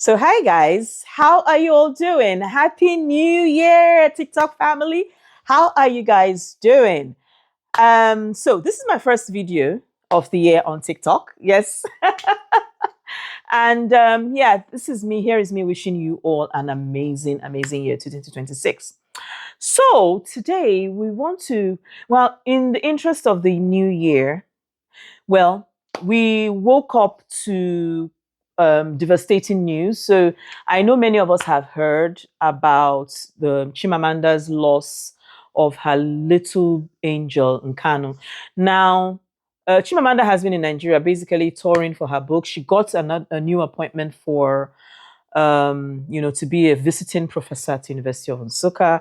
So, hi guys, how are you all doing? Happy New Year, TikTok family. How are you guys doing? So this is my first video of the year on TikTok. Yes. And yeah, this is me. Here is me wishing you all an amazing, amazing year 2026. So today we want to, well, in the interest of the new year, well, we woke up to devastating news. So I know many of us have heard about the Chimamanda's loss of her little angel Nkanu. Now, Chimamanda has been in Nigeria, basically touring for her book. She got a new appointment for to be a visiting professor at the University of Nsukka.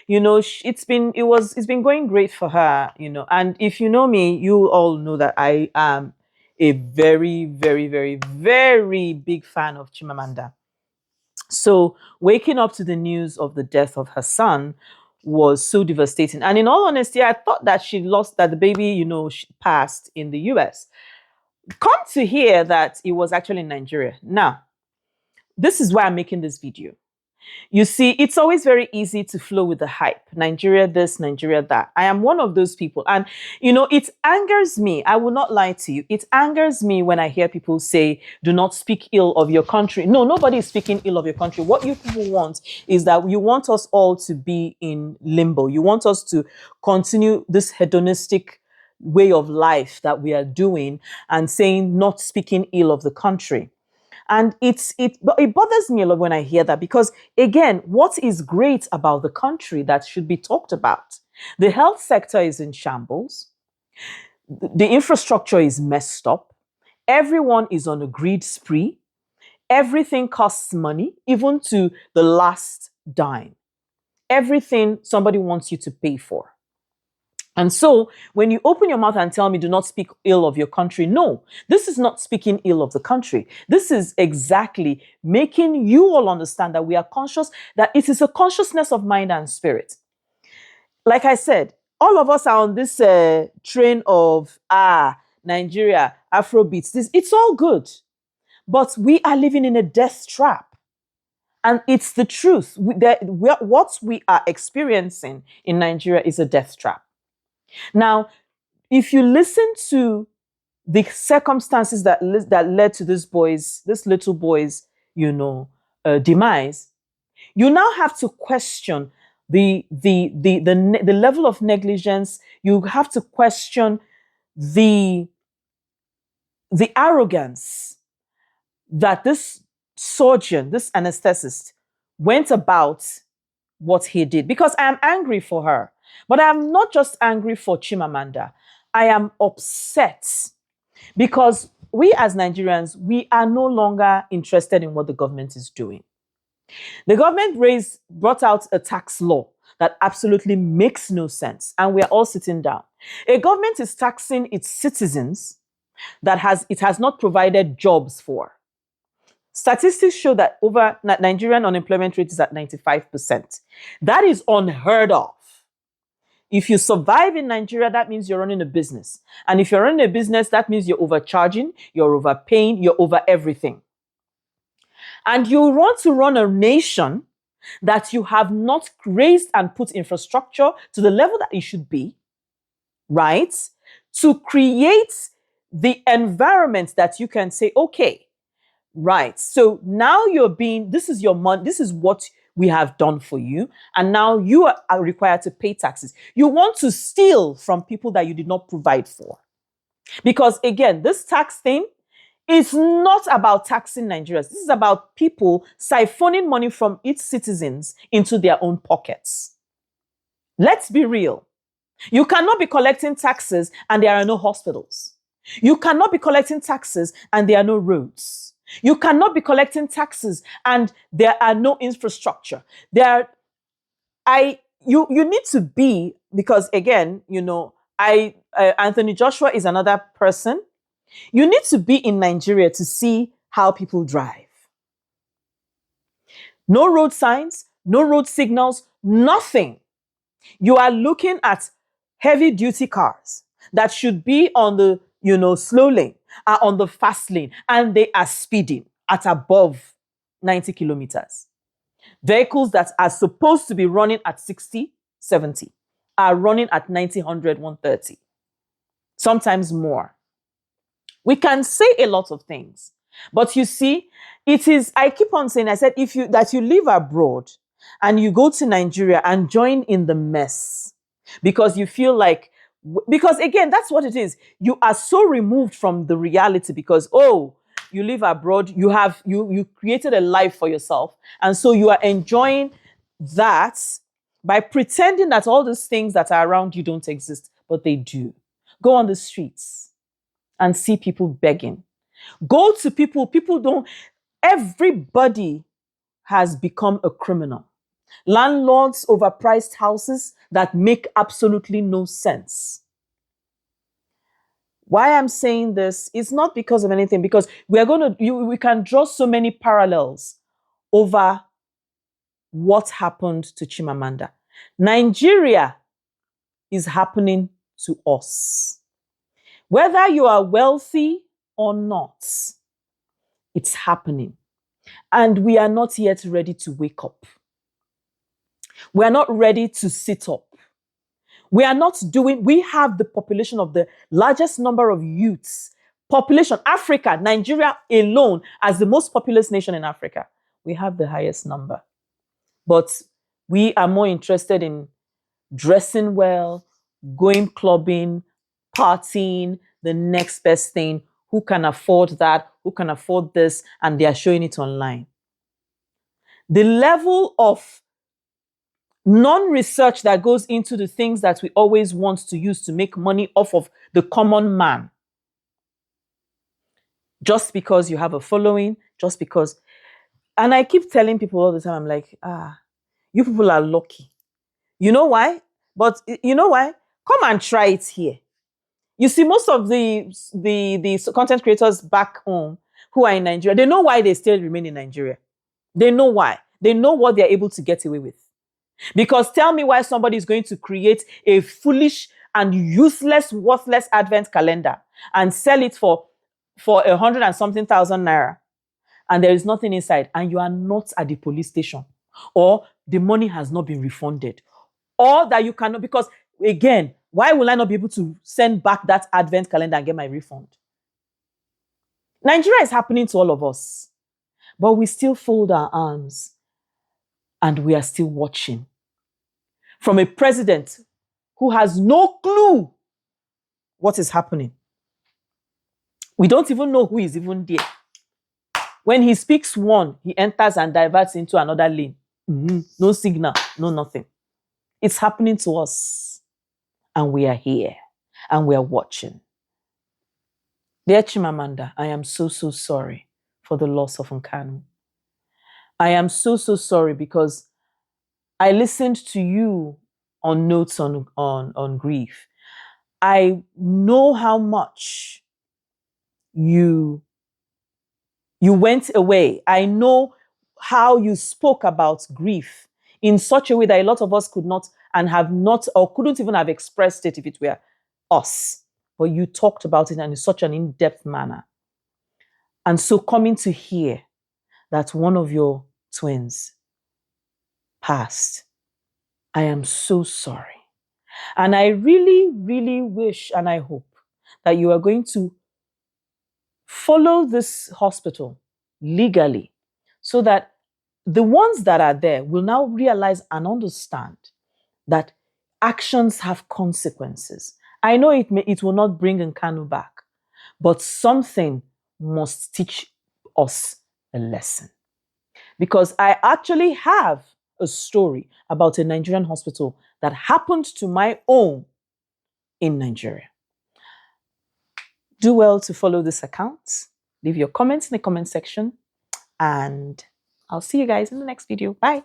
It's been going great for her. And if you know me, you all know that I am a very, very, very, very big fan of Chimamanda. So waking up to the news of the death of her son was so devastating. And in all honesty, I thought that that the baby, she passed in the US. Come to hear that it was actually in Nigeria. Now, this is why I'm making this video. You see, it's always very easy to flow with the hype. Nigeria this, Nigeria that. I am one of those people. And, it angers me. I will not lie to you. It angers me when I hear people say, do not speak ill of your country. No, nobody is speaking ill of your country. What you people want is that you want us all to be in limbo. You want us to continue this hedonistic way of life that we are doing and saying, not speaking ill of the country. And it bothers me a lot when I hear that, because again, what is great about the country that should be talked about? The health sector is in shambles. The infrastructure is messed up. Everyone is on a greed spree. Everything costs money, even to the last dime. Everything somebody wants you to pay for. And so when you open your mouth and tell me, do not speak ill of your country, no, this is not speaking ill of the country. This is exactly making you all understand that we are conscious, that it is a consciousness of mind and spirit. Like I said, all of us are on this train of, Nigeria, Afrobeats, it's all good. But we are living in a death trap. And it's the truth. What we are experiencing in Nigeria is a death trap. Now, if you listen to the circumstances that led to this little boy's, demise, you now have to question the level of negligence. You have to question the arrogance that this surgeon, this anesthetist, went about what he did. Because I am angry for her. But I am not just angry for Chimamanda. I am upset because we as Nigerians, we are no longer interested in what the government is doing. The government brought out a tax law that absolutely makes no sense, and we are all sitting down. A government is taxing its citizens that it has not provided jobs for. Statistics show that Nigerian unemployment rate is at 95%. That is unheard of. If you survive in Nigeria, that means you're running a business. And if you're running a business, that means you're overcharging, you're overpaying, you're over everything. And you want to run a nation that you have not raised and put infrastructure to the level that it should be, right? To create the environment that you can say, okay, right. So now this is your money, this is what we have done for you. And now you are required to pay taxes. You want to steal from people that you did not provide for. Because again, this tax thing is not about taxing Nigerians. This is about people siphoning money from its citizens into their own pockets. Let's be real. You cannot be collecting taxes and there are no hospitals. You cannot be collecting taxes and there are no roads. You cannot be collecting taxes and there are no infrastructure. You need to be, because again, Anthony Joshua is another person. You need to be in Nigeria to see how people drive. No road signs, no road signals, nothing. You are looking at heavy duty cars that should be on the, slow lane, are on the fast lane, and they are speeding at above 90 kilometers. Vehicles that are supposed to be running at 60, 70 are running at 90, 100, 130, sometimes more. We can say a lot of things, but you see, I keep on saying, I said, if you live abroad and you go to Nigeria and join in the mess because you feel like, because again, that's what it is. You are so removed from the reality because, you live abroad, you created a life for yourself. And so you are enjoying that by pretending that all these things that are around you don't exist, but they do. Go on the streets and see people begging. Go to people don't, everybody has become a criminal. Landlords overpriced houses that make absolutely no sense. Why I'm saying this is not because of anything, because we can draw so many parallels over what happened to Chimamanda. Nigeria is happening to us. Whether you are wealthy or not, it's happening. And we are not yet ready to wake up. We are not ready to sit up. We have the population of the largest number of youths. Population, Africa, Nigeria alone, as the most populous nation in Africa, we have the highest number. But we are more interested in dressing well, going clubbing, partying, the next best thing. Who can afford that? Who can afford this? And they are showing it online. The level of non-research that goes into the things that we always want to use to make money off of the common man. Just because you have a following, just because. And I keep telling people all the time, I'm like, you people are lucky. You know why? But you know why? Come and try it here. You see, most of the content creators back home who are in Nigeria, they know why they still remain in Nigeria. They know why. They know what they're able to get away with. Because tell me why somebody is going to create a foolish and useless, worthless advent calendar and sell it for 100 and something thousand naira, and there is nothing inside, and you are not at the police station, or the money has not been refunded, or that you cannot, because again, why will I not be able to send back that advent calendar and get my refund? Nigeria is happening to all of us, but we still fold our arms and we are still watching from a president who has no clue what is happening. We don't even know who is even there. When he speaks one, he enters and diverts into another lane. No signal, no nothing. It's happening to us. And we are here. And we are watching. Dear Chimamanda, I am so, so sorry for the loss of Nkanu. I am so, so sorry because I listened to you on Notes on Grief. I know how much you went away. I know how you spoke about grief in such a way that a lot of us could not and have not, or couldn't even have expressed it if it were us. But you talked about it in such an in-depth manner. And so coming to hear that one of your twins passed, I am so sorry. And I really, really wish and I hope that you are going to follow this hospital legally so that the ones that are there will now realize and understand that actions have consequences. I know it will not bring Nkanu back, but something must teach us a lesson. Because I actually have a story about a Nigerian hospital that happened to my own in Nigeria. Do well to follow this account. Leave your comments in the comment section. And I'll see you guys in the next video. Bye.